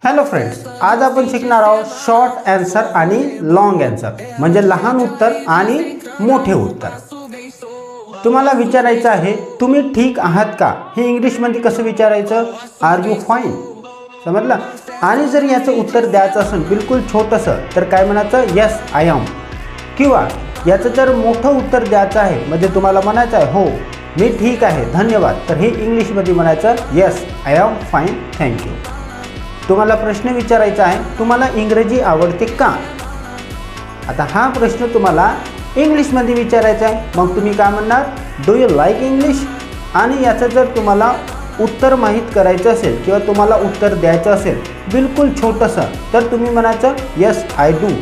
Hello friends, आज आपण शिकणार आहोत शॉर्ट आन्सर आणि लॉन्ग आन्सर म्हणजे लहान उत्तर आणि मोठे उत्तर। तुम्हाला विचारायचं आहे तुम्ही ठीक आहात का, हे इंग्लिश मध्ये कसं विचारायचं, आर यू फाईन, समजलं। आणि जर याचं उत्तर द्यायचं असेल बिलकुल छोटंसं तर काय म्हणायचं, यस आय एम। किंवा याचं जर मोठं उत्तर द्यायचं आहे म्हणजे तुम्हाला म्हणायचं आहे हो मी ठीक आहे धन्यवाद, तर हे इंग्लिश मध्ये म्हणायचं yes I am fine thank you. तुम्हाला प्रश्न विचारायचा आहे तुम्हाला इंग्रजी आवडते का। आता हा प्रश्न तुम्हाला इंग्लिश मध्ये विचारायचा आहे, मग तुम्ही काय म्हणणार, डू यू लाईक इंग्लिश। आणि याचं जर तुम्हाला उत्तर माहीत करायचं असेल किंवा तुम्हाला उत्तर द्यायचं असेल बिलकुल छोटंसं तर तुम्ही म्हणायचं यस आय डू।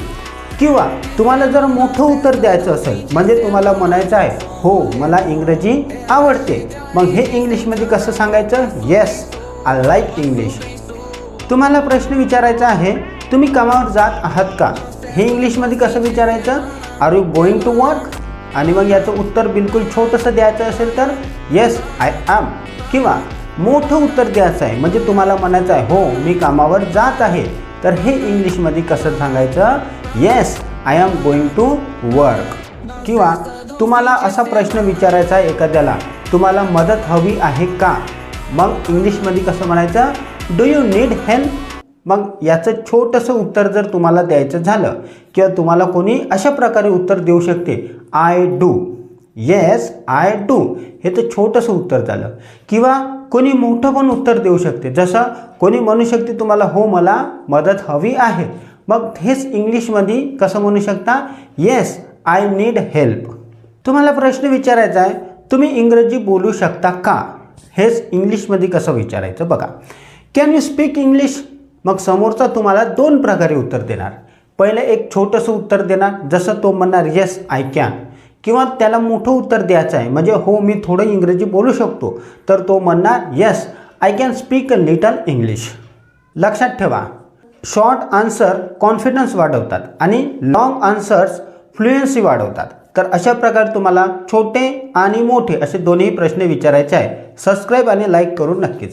किंवा तुम्हाला जर मोठं उत्तर द्यायचं असेल म्हणजे तुम्हाला म्हणायचं आहे हो मला इंग्रजी आवडते, मग हे इंग्लिशमध्ये कसं सांगायचं, येस आय लाईक इंग्लिश। तुम्हाला प्रश्न विचारायचा आहे तुम्ही कामावर जात आहात का, हे इंग्लिशमध्ये कसं विचारायचं, are you going to work. आणि मग याचं उत्तर बिलकुल छोटंसं द्यायचं असेल तर येस आय एम। किंवा मोठं उत्तर द्यायचं आहे म्हणजे तुम्हाला म्हणायचं आहे हो मी कामावर जात आहे, तर हे इंग्लिशमध्ये कसं सांगायचं, yes I am going to work. किंवा तुम्हाला असा प्रश्न विचारायचा आहे एखाद्याला तुम्हाला मदत हवी आहे का, मग इंग्लिशमध्ये कसं म्हणायचं, डू यू नीड हेल्प। मग याचं छोटंसं उत्तर जर तुम्हाला द्यायचं झालं किंवा तुम्हाला कोणी अशा प्रकारे उत्तर देऊ शकते, I do, yes I do, हे तर छोटंसं उत्तर झालं। किंवा कोणी मोठं पण उत्तर देऊ शकते, जसं कोणी म्हणू शकते तुम्हाला हो मला मदत हवी आहे, मग हेच इंग्लिशमध्ये कसं म्हणू शकता, येस आय नीड हेल्प। तुम्हाला प्रश्न विचारायचा आहे तुम्ही इंग्रजी बोलू शकता का, हेच इंग्लिशमध्ये कसं विचारायचं बघा, कॅन यू स्पीक इंग्लिश। मग समोरचा तुम्हाला दोन प्रकारे उत्तर देणार, पहिले एक छोटंसं उत्तर देणार जसं तो म्हणणार येस आय कॅन, किंवा त्याला मोठं उत्तर द्यायचं आहे म्हणजे हो मी थोडं इंग्रजी बोलू शकतो, तर तो म्हणणार yes I can speak a little English. लक्षात ठेवा शॉर्ट आन्सर कॉन्फिडन्स वाढवतात आणि लॉंग आन्सर्स फ्लुएन्सी वाढवतात। तर अशा प्रकारे तुम्हाला छोटे आणि मोठे असे दोन्ही प्रश्न विचारायचे आहे। सबस्क्राईब आणि लाईक करून नक्कीच